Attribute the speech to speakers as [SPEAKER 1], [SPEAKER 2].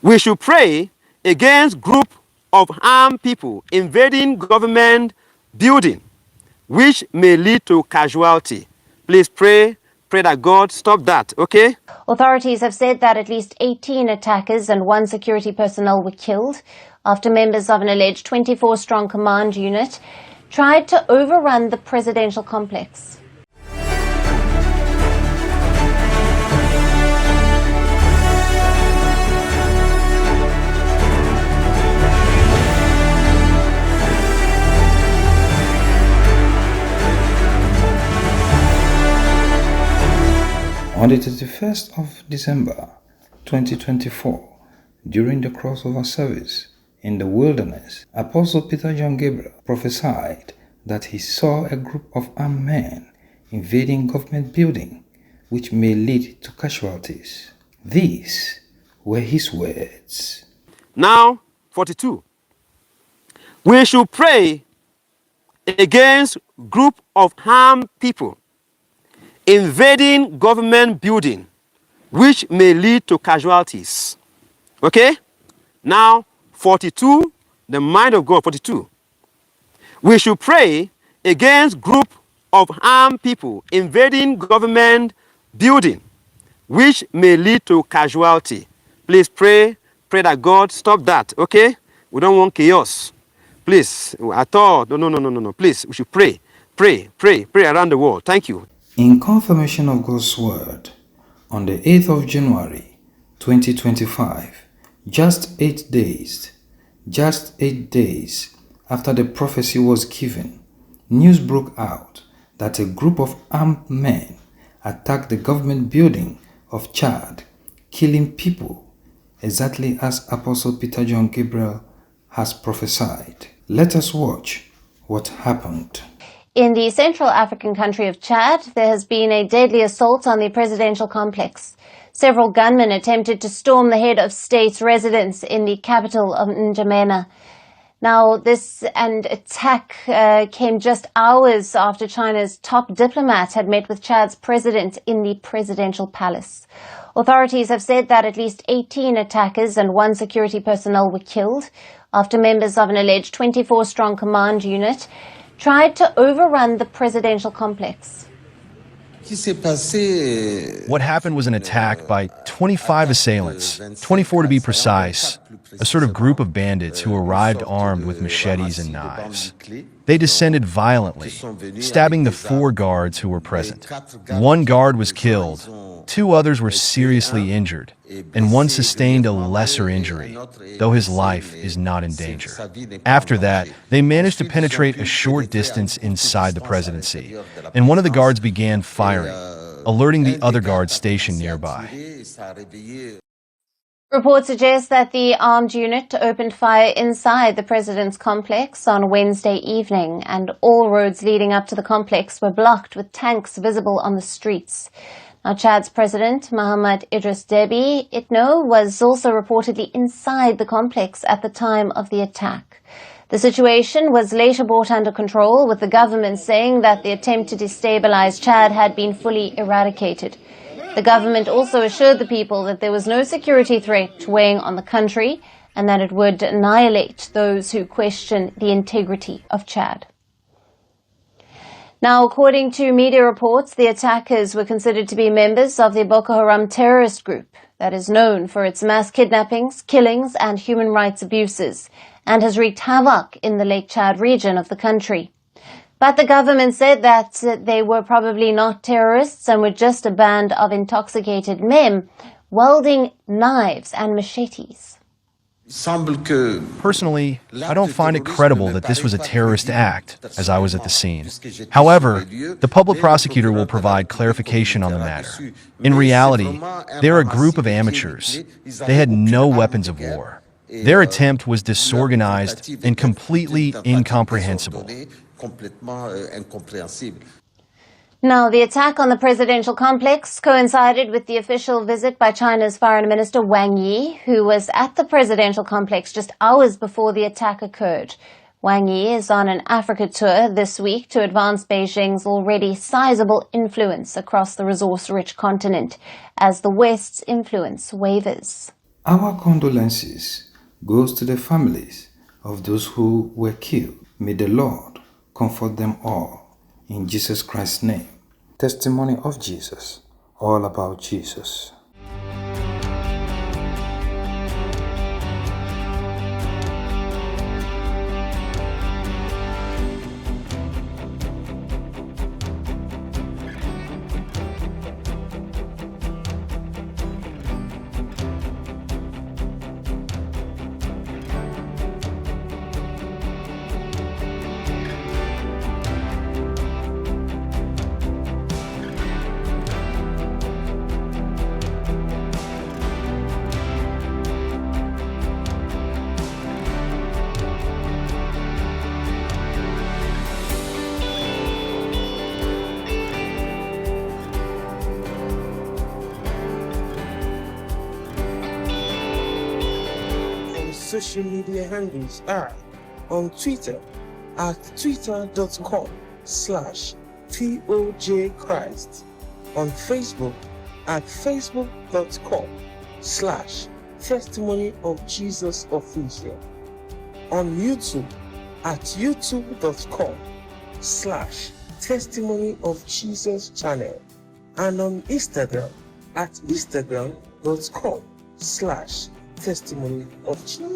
[SPEAKER 1] We should pray against group of armed people invading government building, which may lead to casualty. Please pray that God stop that, okay?
[SPEAKER 2] Authorities have said that at least 18 attackers and 1 security personnel were killed after members of an alleged 24-strong command unit tried to overrun the presidential complex.
[SPEAKER 3] On the 31st of December 2024, during the crossover service in the wilderness, Apostle Peter John Gabriel prophesied that he saw a group of armed men invading government building, which may lead to casualties. These were his words.
[SPEAKER 1] Now, 42. We should pray against group of armed people invading government building, which may lead to casualties. Okay? Now, 42, the mind of God, 42. We should pray against group of armed people invading government building, which may lead to casualty. Please pray that God stop that, okay? We don't want chaos. Please, at all, no. Please, we should pray around the world. Thank you.
[SPEAKER 3] In confirmation of God's word, on the 8th of January 2025, just 8 days after the prophecy was given, news broke out that a group of armed men attacked the government building of Chad, killing people, exactly as Apostle Peter John Gabriel has prophesied. Let us watch what happened.
[SPEAKER 2] In the Central African country of Chad, there has been a deadly assault on the presidential complex. Several gunmen attempted to storm the head of state's residence in the capital of N'Djamena. Now, this attack came just hours after China's top diplomat had met with Chad's president in the presidential palace. Authorities have said that at least 18 attackers and 1 security personnel were killed after members of an alleged 24-strong command unit tried to overrun the presidential complex.
[SPEAKER 4] What happened was an attack by 25 assailants, 24 to be precise, a sort of group of bandits who arrived armed with machetes and knives. They descended violently, stabbing the 4 guards who were present. 1 guard was killed, 2 others were seriously injured, and 1 sustained a lesser injury, though his life is not in danger. After that, they managed to penetrate a short distance inside the presidency, and one of the guards began firing, alerting the other guards stationed nearby.
[SPEAKER 2] Reports suggest that the armed unit opened fire inside the president's complex on Wednesday evening, and all roads leading up to the complex were blocked with tanks visible on the streets. Now, Chad's president, Mohamed Idris Deby Itno, was also reportedly inside the complex at the time of the attack. The situation was later brought under control, with the government saying that the attempt to destabilize Chad had been fully eradicated. The government also assured the people that there was no security threat weighing on the country and that it would annihilate those who question the integrity of Chad. Now, according to media reports, the attackers were considered to be members of the Boko Haram terrorist group that is known for its mass kidnappings, killings, and human rights abuses, and has wreaked havoc in the Lake Chad region of the country. But the government said that they were probably not terrorists and were just a band of intoxicated men wielding knives and machetes.
[SPEAKER 4] Personally, I don't find it credible that this was a terrorist act, as I was at the scene. However, the public prosecutor will provide clarification on the matter. In reality, they're a group of amateurs. They had no weapons of war. Their attempt was disorganized and completely incomprehensible.
[SPEAKER 2] Now, the attack on the presidential complex coincided with the official visit by China's Foreign Minister Wang Yi, who was at the presidential complex just hours before the attack occurred. Wang Yi is on an Africa tour this week to advance Beijing's already sizable influence across the resource-rich continent as the West's influence wavers.
[SPEAKER 3] Our condolences goes to the families of those who were killed. May the Lord comfort them all. In Jesus Christ's name. Testimony of Jesus. All about Jesus.
[SPEAKER 5] Social media handles are on Twitter at twitter.com/TOJChrist, on Facebook at facebook.com/Testimony of Jesus Official, on YouTube at youtube.com/Testimony of Jesus Channel, and on Instagram at instagram.com/Testimony of Jesus.